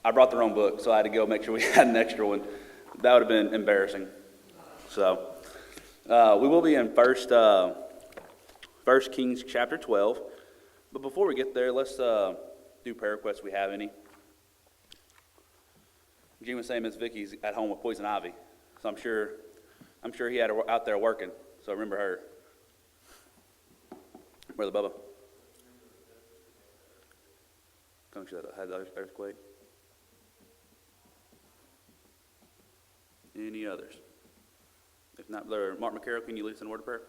I brought the wrong book, so I had to go make sure we had an extra one. That would have been embarrassing. So we will be in First Kings chapter 12. But before we get there, let's do prayer requests if we have any. Gene was saying Miss Vicky's at home with poison ivy, so I'm sure he had her out there working. So remember her, Brother Bubba. Country that had the earthquake. Any others? If not, Brother Mark McCarroll, can you lead us in a word of prayer?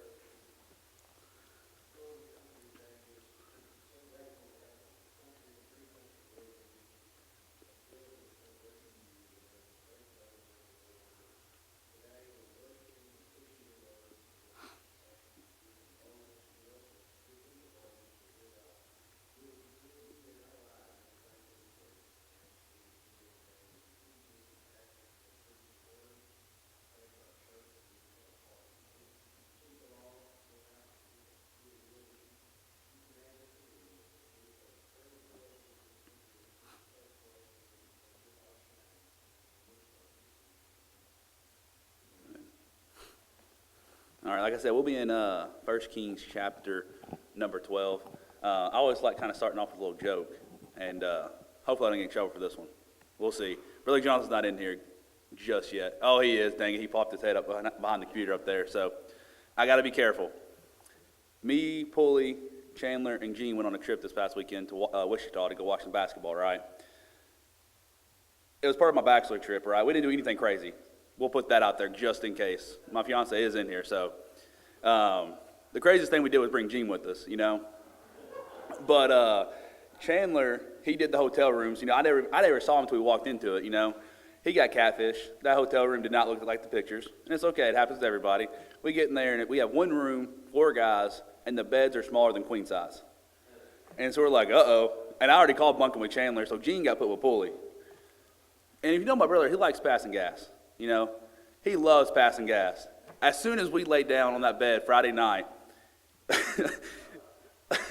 All right, like I said, we'll be in 1 Kings chapter number 12. I always like kind of starting off with a little joke, and hopefully I don't get in trouble for this one. We'll see. Brother Johnson's not in here just yet. Oh, he is. Dang it, he popped his head up behind the computer up there, so I got to be careful. Me, Pulley, Chandler, and Gene went on a trip this past weekend to Wichita to go watch some basketball, right? It was part of my bachelor trip, right? We didn't do anything crazy. We'll put that out there just in case. My fiance is in here, so the craziest thing we did was bring Gene with us, you know. But Chandler, he did the hotel rooms. You know, I never saw him until we walked into it. You know, he got catfish. That hotel room did not look like the pictures, and it's okay. It happens to everybody. We get in there and we have one room, 4 guys, and the beds are smaller than queen size. And so we're like, uh-oh. And I already called bunking with Chandler, so Gene got put with Pulley. And if you know my brother, he likes passing gas. You know, he loves passing gas. As soon as we laid down on that bed Friday night,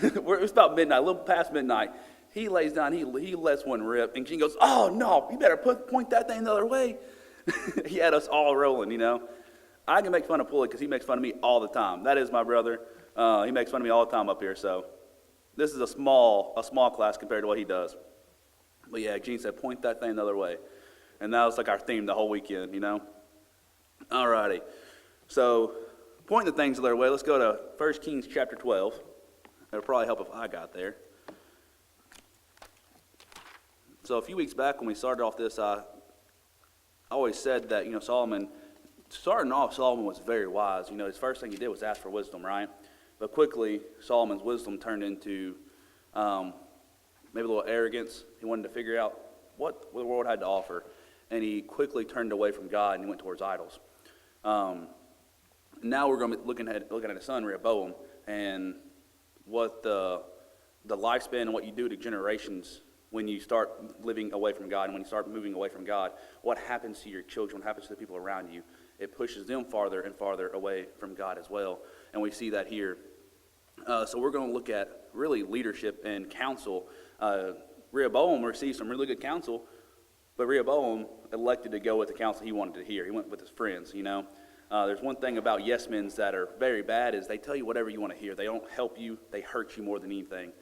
it was about midnight, a little past midnight. He lays down, he lets one rip, and Gene goes, "Oh no, you better point that thing the other way." He had us all rolling, you know. I can make fun of Pulley because he makes fun of me all the time. That is my brother. He makes fun of me all the time up here. So this is a small class compared to what he does. But yeah, Gene said, "Point that thing the other way." And that was like our theme the whole weekend, you know. All righty. So, pointing the things the other way, let's go to 1 Kings chapter 12. It'll probably help if I got there. So, a few weeks back when we started off this, I always said that, you know, Solomon was very wise. You know, his first thing he did was ask for wisdom, right? But quickly, Solomon's wisdom turned into maybe a little arrogance. He wanted to figure out what the world had to offer. And he quickly turned away from God and he went towards idols. Now we're going to be looking at his son Rehoboam and what the lifespan and what you do to generations when you start living away from God and when you start moving away from God. What happens to your children? What happens to the people around you? It pushes them farther and farther away from God as well. And we see that here. So we're going to look at really leadership and counsel. Rehoboam received some really good counsel. But Rehoboam elected to go with the counsel he wanted to hear. He went with his friends, you know. There's one thing about yes men that are very bad is they tell you whatever you want to hear. They don't help you. They hurt you more than anything.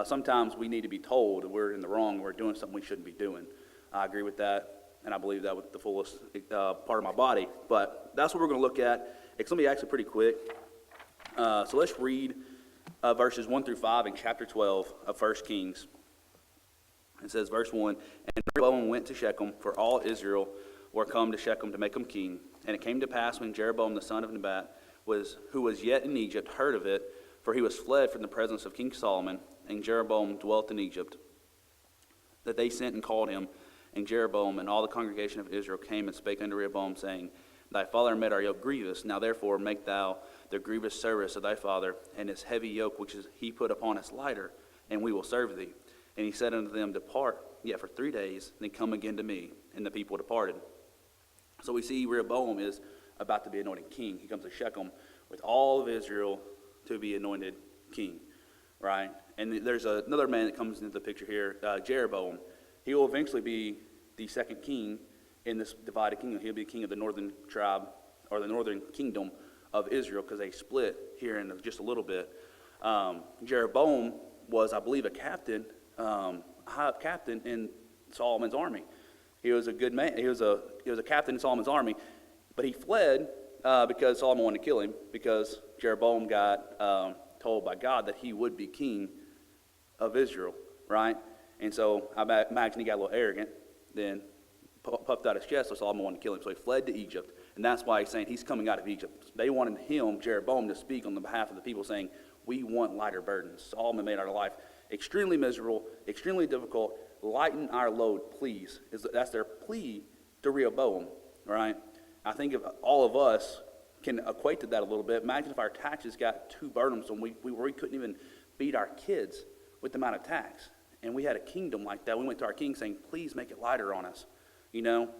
Sometimes we need to be told we're in the wrong. We're doing something we shouldn't be doing. I agree with that, and I believe that with the fullest part of my body. But that's what we're going to look at. It's going to be actually pretty quick. So let's read verses 1 through 5 in chapter 12 of 1 Kings. It says, verse 1, "And Rehoboam went to Shechem, for all Israel were come to Shechem to make him king. And it came to pass when Jeroboam the son of Nebat, who was yet in Egypt, heard of it, for he was fled from the presence of King Solomon, and Jeroboam dwelt in Egypt, that they sent and called him. And Jeroboam and all the congregation of Israel came and spake unto Rehoboam, saying, Thy father and met our yoke grievous. Now therefore make thou the grievous service of thy father, and his heavy yoke which he put upon us lighter, and we will serve thee. And he said unto them, Depart yet for 3 days, then come again to me. And the people departed." So we see Rehoboam is about to be anointed king. He comes to Shechem with all of Israel to be anointed king, right? And there's another man that comes into the picture here, Jeroboam. He will eventually be the second king in this divided kingdom. He'll be the king of the northern tribe, or the northern kingdom of Israel, because they split here in just a little bit. Jeroboam was, I believe, a captain, high up captain in Solomon's army. He was a good man. He was a captain in Solomon's army, but he fled because Solomon wanted to kill him, because Jeroboam got told by God that he would be king of Israel, right? And so I imagine he got a little arrogant, then puffed out his chest, so Solomon wanted to kill him. So he fled to Egypt, and that's why he's saying he's coming out of Egypt. They wanted him, Jeroboam, to speak on the behalf of the people, saying, we want lighter burdens. Solomon made our life extremely miserable, extremely difficult. Lighten our load, please. That's their plea to Rehoboam, right? I think if all of us can equate to that a little bit. Imagine if our taxes got too burdensome, we couldn't even feed our kids with the amount of tax. And we had a kingdom like that. We went to our king saying, please make it lighter on us. You know,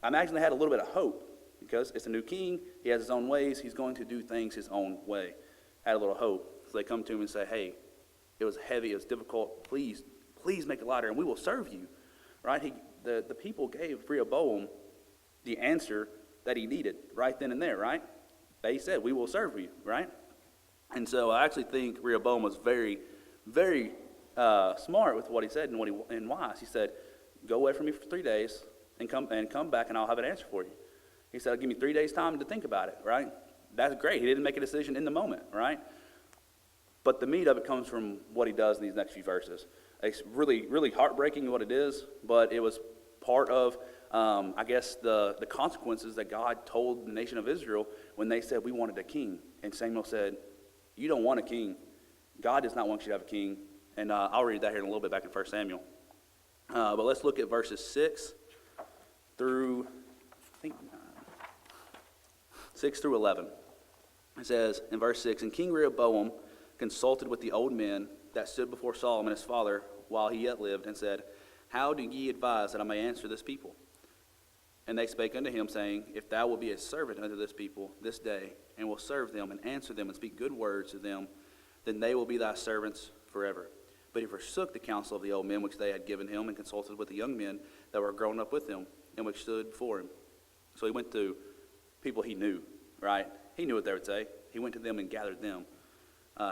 I imagine they had a little bit of hope, because it's a new king. He has his own ways. He's going to do things his own way. Had a little hope. So they come to him and say, hey, it was heavy, it was difficult. Please make it lighter, and we will serve you. Right? The people gave Rehoboam the answer that he needed right then and there, right? They said, we will serve you, right? And so I actually think Rehoboam was very, very smart with what he said and wise. He said, go away from me for 3 days and come back, and I'll have an answer for you. He said, give me 3 days' time to think about it, right? That's great. He didn't make a decision in the moment, right? But the meat of it comes from what he does in these next few verses. It's really, really heartbreaking what it is, but it was part of, I guess, the consequences that God told the nation of Israel when they said, we wanted a king. And Samuel said, you don't want a king. God does not want you to have a king. And I'll read that here in a little bit back in 1 Samuel. But let's look at verses 6 through, I think, 6 through 11. It says in verse 6, and King Rehoboam consulted with the old men that stood before Solomon his father while he yet lived, and said, how do ye advise that I may answer this people? And they spake unto him, saying, if thou wilt be a servant unto this people this day, and will serve them, and answer them, and speak good words to them, then they will be thy servants forever. But he forsook the counsel of the old men which they had given him, and consulted with the young men that were grown up with him, and which stood before him. So he went to people he knew, right? He knew what they would say. He went to them and gathered them.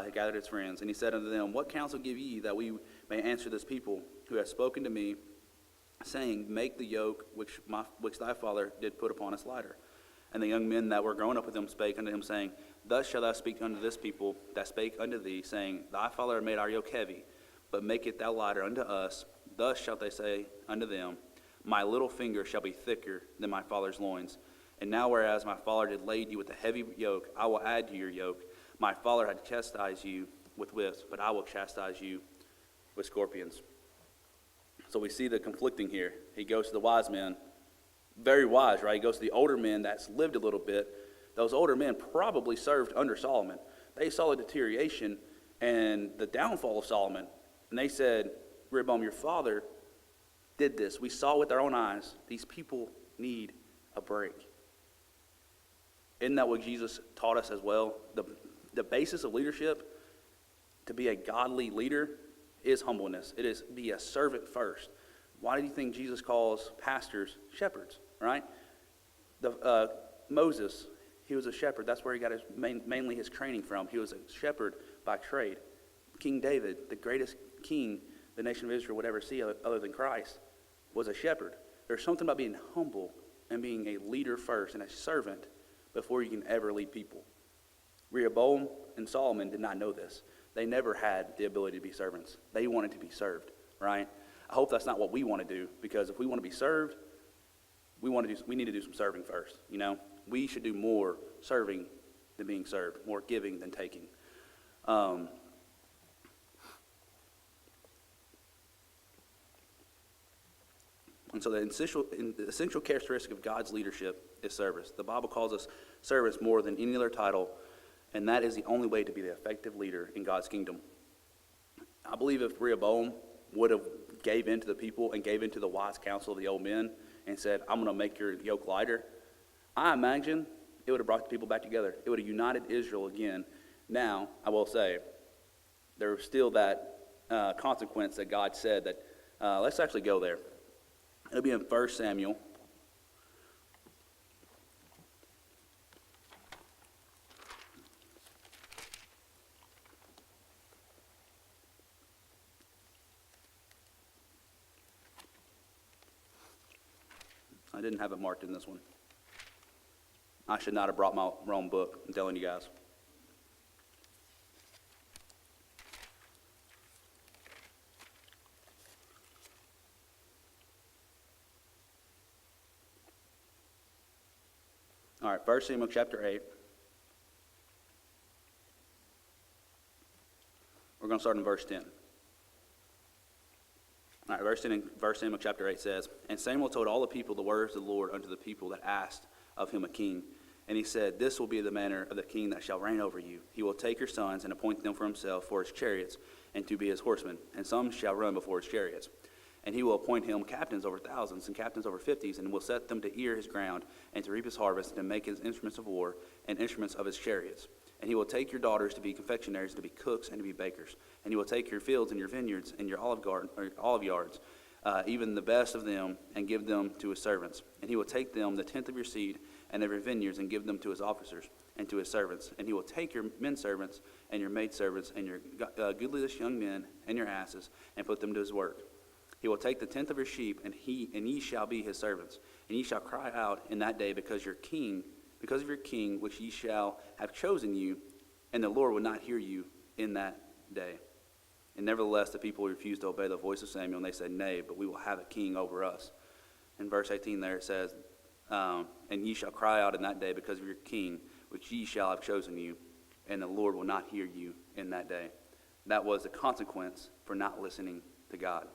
He gathered his friends, and he said unto them, what counsel give ye that we may answer this people who have spoken to me, saying, make the yoke which thy father did put upon us lighter? And the young men that were grown up with him spake unto him, saying, thus shalt thou speak unto this people that spake unto thee, saying, thy father made our yoke heavy, but make it thou lighter unto us. Thus shalt they say unto them, my little finger shall be thicker than my father's loins. And now whereas my father did lade you with a heavy yoke, I will add to your yoke. My father had chastised you with whips, but I will chastise you with scorpions. So we see the conflicting here. He goes to the wise men, very wise, right? He goes to the older men that's lived a little bit. Those older men probably served under Solomon. They saw the deterioration and the downfall of Solomon. And they said, Rehoboam, your father did this. We saw with our own eyes. These people need a break. Isn't that what Jesus taught us as well? The basis of leadership, to be a godly leader, is humbleness. It is be a servant first. Why do you think Jesus calls pastors shepherds, right? Moses, he was a shepherd. That's where he got mainly his training from. He was a shepherd by trade. King David, the greatest king the nation of Israel would ever see other than Christ, was a shepherd. There's something about being humble and being a leader first and a servant before you can ever lead people. Rehoboam and Solomon did not know this. They never had the ability to be servants. They wanted to be served, right? I hope that's not what we want to do, because if we want to be served, we need to do some serving first, you know? We should do more serving than being served, more giving than taking. And so the essential characteristic of God's leadership is service. The Bible calls us servants more than any other title, and that is the only way to be the effective leader in God's kingdom. I believe if Rehoboam would have gave in to the people and gave in to the wise counsel of the old men and said, I'm going to make your yoke lighter, I imagine it would have brought the people back together. It would have united Israel again. Now, I will say, there was still that consequence that God said that, let's actually go there. It'll be in 1 Samuel. I didn't have it marked in this one. I should not have brought my own book, I'm telling you guys. All right, 1 Samuel chapter 8. We're going to start in verse 10. All right, verse 10 in 1 Samuel chapter 8 says, And Samuel told all the people the words of the Lord unto the people that asked of him a king. And he said, This will be the manner of the king that shall reign over you. He will take your sons and appoint them for himself for his chariots and to be his horsemen. And some shall run before his chariots. And he will appoint him captains over thousands and captains over 50s, and will set them to ear his ground and to reap his harvest and to make his instruments of war and instruments of his chariots. And he will take your daughters to be confectionaries, to be cooks, and to be bakers. And he will take your fields and your vineyards and your olive yards, even the best of them, and give them to his servants. And he will take them the tenth of your seed and of your vineyards, and give them to his officers and to his servants. And he will take your men servants and your maid servants and your goodliest young men and your asses, and put them to his work. He will take the tenth of your sheep, and ye shall be his servants. And ye shall cry out in that day because of your king, which ye shall have chosen you, and the Lord will not hear you in that day. And nevertheless the people refused to obey the voice of Samuel, and they said, Nay, but we will have a king over us. In verse 18 there it says, And ye shall cry out in that day because of your king, which ye shall have chosen you, and the Lord will not hear you in that day. That was the consequence for not listening to God.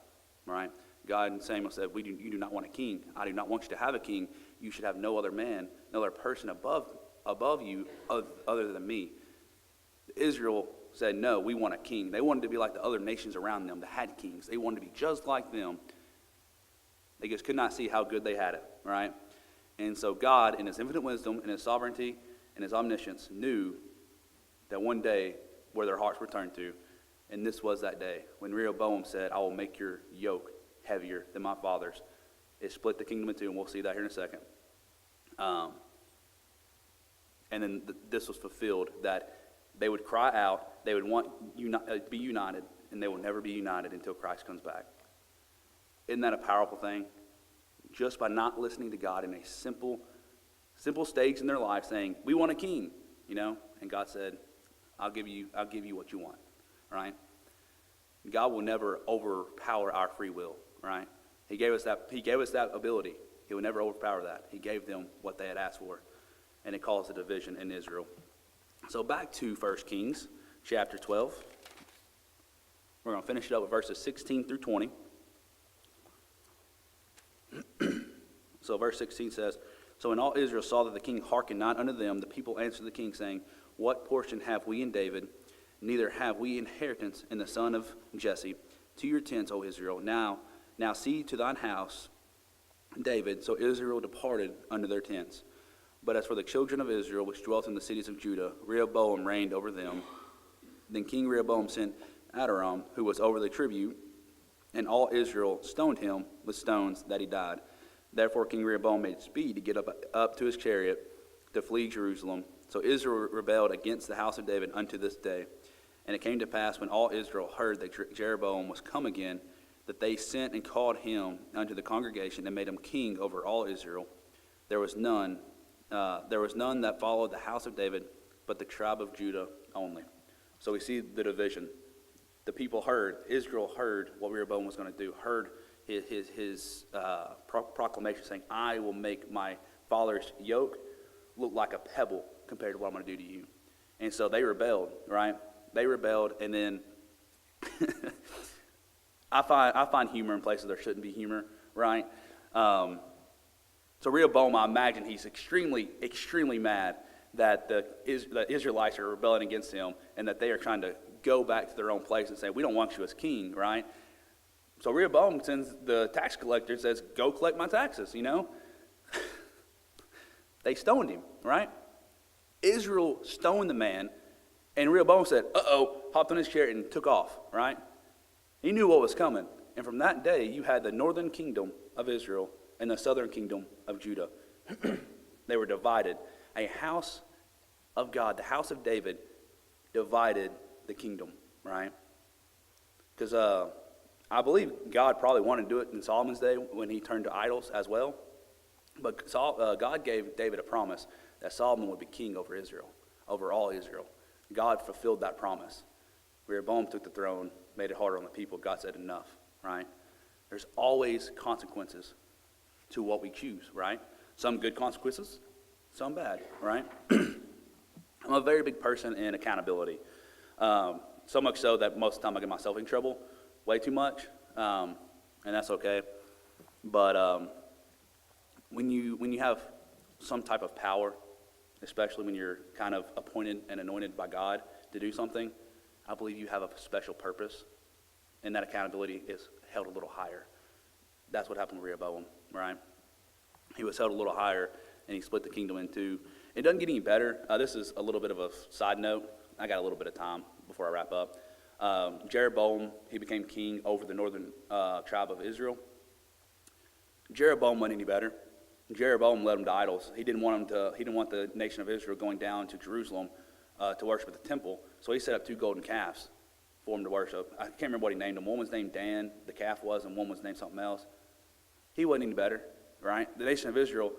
Right? God and Samuel said, You do not want a king. I do not want you to have a king. You should have no other man, no other person above you other than me. Israel said, no, we want a king. They wanted to be like the other nations around them that had kings. They wanted to be just like them. They just could not see how good they had it, right? And so God, in his infinite wisdom, and his sovereignty, and his omniscience, knew that one day where their hearts were turned to. And this was that day when Rehoboam said, I will make your yoke heavier than my father's. It split the kingdom in two, and we'll see that here in a second. And then this was fulfilled, that they would cry out, they would want be united, and they will never be united until Christ comes back. Isn't that a powerful thing? Just by not listening to God in a simple stage in their life, saying, we want a king, and God said, I'll give you what you want. Right? God will never overpower our free will, right? He gave us that ability. He will never overpower that. He gave them what they had asked for, and it caused a division in Israel. So back to 1 Kings chapter 12. We're going to finish it up with verses 16 through 20. So verse 16 says, So when all Israel saw that the king hearkened not unto them, the people answered the king, saying, What portion have we in David? Neither have we inheritance in the son of Jesse. To your tents, O Israel. Now see to thine house, David. So Israel departed unto their tents. But as for the children of Israel, which dwelt in the cities of Judah, Rehoboam reigned over them. Then King Rehoboam sent Adoram, who was over the tribute, and all Israel stoned him with stones, that he died. Therefore King Rehoboam made speed to get up to his chariot to flee Jerusalem. So Israel rebelled against the house of David unto this day. And it came to pass, when all Israel heard that Jeroboam was come again, that they sent and called him unto the congregation and made him king over all Israel. There was none that followed the house of David, but the tribe of Judah only. So we see the division. The people heard, Israel heard what Rehoboam was going to do, heard his proclamation saying, I will make my father's yoke look like a pebble compared to what I'm going to do to you. And so they rebelled, right? They rebelled, and then I find humor in places there shouldn't be humor, right? So Rehoboam, I imagine he's extremely, extremely mad that the Israelites are rebelling against him, and that they are trying to go back to their own place and say, we don't want you as king, right? So Rehoboam sends the tax collector and says, go collect my taxes, They stoned him, right? Israel stoned the man, and Rehoboam said, hopped on his chariot and took off, right? He knew what was coming. And from that day, you had the northern kingdom of Israel and the southern kingdom of Judah. They were divided. A house of God, the house of David, divided the kingdom, right? Because I believe God probably wanted to do it in Solomon's day when he turned to idols as well. But God gave David a promise that Solomon would be king over Israel, over all Israel. God fulfilled that promise. Rehoboam took the throne, made it harder on the people. God said enough, right? There's always consequences to what we choose, right? Some good consequences, some bad, right? I'm a very big person in accountability. So much so that most of the time I get myself in trouble way too much, and that's okay. But when you have some type of power, especially when you're kind of appointed and anointed by God to do something, I believe you have a special purpose, and that accountability is held a little higher. That's what happened with Rehoboam, right? He was held a little higher, and he split the kingdom in two. It doesn't get any better. This is a little bit of a side note. I got a little bit of time before I wrap up. Jeroboam, he became king over the northern tribe of Israel. Jeroboam wasn't any better. Jeroboam led them to idols. He didn't want the nation of Israel going down to Jerusalem to worship at the temple. So he set up 2 golden calves for them to worship. I can't remember what he named them. One was named Dan, the calf was, and one was named something else. He wasn't any better, right? The nation of Israel,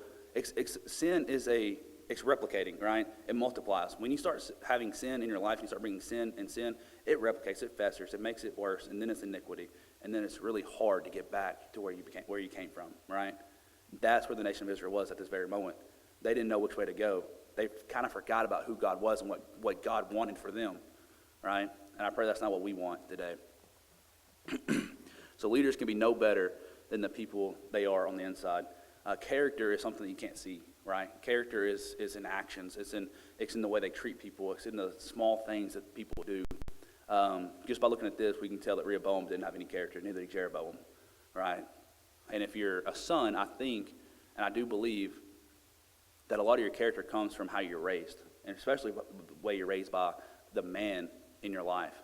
sin is it's replicating, right? It multiplies. When you start having sin in your life, you start bringing sin, it replicates, it festers, it makes it worse, and then it's iniquity. And then it's really hard to get back to where you came from, right? That's where the nation of Israel was at this very moment. They didn't know which way to go. They kind of forgot about who God was and what God wanted for them, right? And I pray that's not what we want today. So leaders can be no better than the people they are on the inside. Character is something that you can't see, right? Character is in actions. It's in the way they treat people. It's in the small things that people do. Just by looking at this, we can tell that Rehoboam didn't have any character, neither did Jeroboam, right? And if you're a son, I think, and I do believe, that a lot of your character comes from how you're raised, and especially the way you're raised by the man in your life,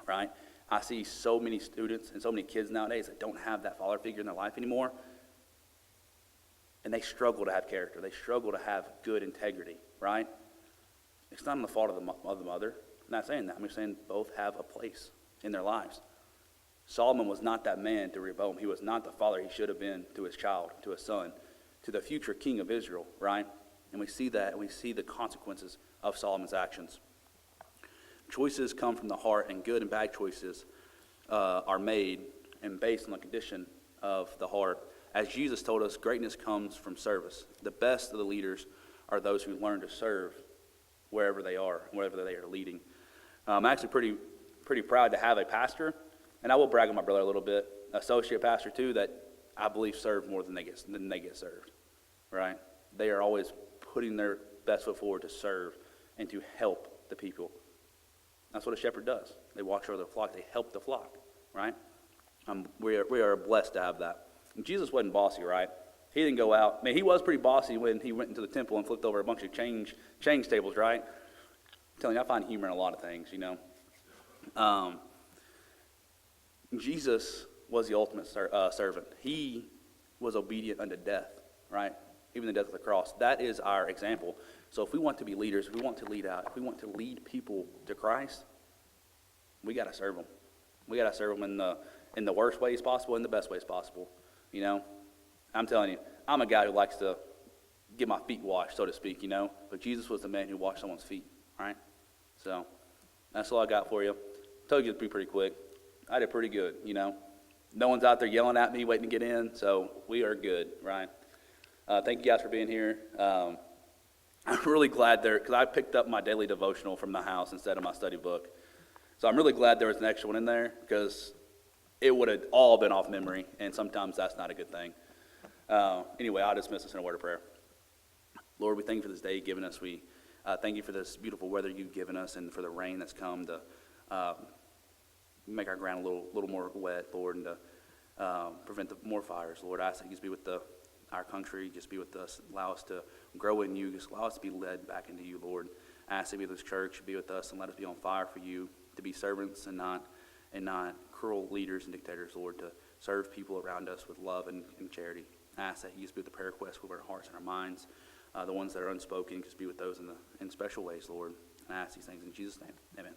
right? I see so many students and so many kids nowadays that don't have that father figure in their life anymore, and they struggle to have character. They struggle to have good integrity, right? It's not on the fault of the mother. I'm not saying that. I'm just saying both have a place in their lives. Solomon was not that man to Rehoboam. He was not the father he should have been to his child, to his son, to the future king of Israel, right? And we see that, and we see the consequences of Solomon's actions. Choices come from the heart, and good and bad choices are made and based on the condition of the heart. As Jesus told us, greatness comes from service. The best of the leaders are those who learn to serve wherever they are, wherever they are leading. I'm actually pretty proud to have a pastor, and I will brag on my brother a little bit, associate pastor too, that I believe serve more than they get served, right? They are always putting their best foot forward to serve and to help the people. That's what a shepherd does. They watch over the flock. They help the flock, right? We are blessed to have that. And Jesus wasn't bossy, right? He didn't go out. I mean, he was pretty bossy when he went into the temple and flipped over a bunch of change tables, right? I'm telling you, I find humor in a lot of things, you know. Jesus was the ultimate servant. He was obedient unto death, right? Even the death of the cross. That is our example. So if we want to be leaders, if we want to lead out, if we want to lead people to Christ, we got to serve them. We got to serve them in the worst ways possible and the best ways possible. You know, I'm telling you, I'm a guy who likes to get my feet washed, so to speak, you know. But Jesus was the man who washed someone's feet, right? So that's all I got for you. I told you it'd be pretty quick. I did pretty good, you know. No one's out there yelling at me, waiting to get in, so we are good, right? Thank you guys for being here. I'm really glad because I picked up my daily devotional from the house instead of my study book. So I'm really glad there was an extra one in there because it would have all been off memory, and sometimes that's not a good thing. Anyway, I'll dismiss us in a word of prayer. Lord, we thank you for this day you've given us. We thank you for this beautiful weather you've given us and for the rain that's come to make our ground a little more wet, Lord, and to prevent more fires. Lord, I ask that you just be with our country, just be with us, allow us to grow in you, just allow us to be led back into you, Lord. I ask that you be with this church, be with us, and let us be on fire for you, to be servants and and not cruel leaders and dictators, Lord, to serve people around us with love and charity. I ask that you just be with the prayer requests with our hearts and our minds, the ones that are unspoken, just be with those in special ways, Lord. And I ask these things in Jesus' name. Amen.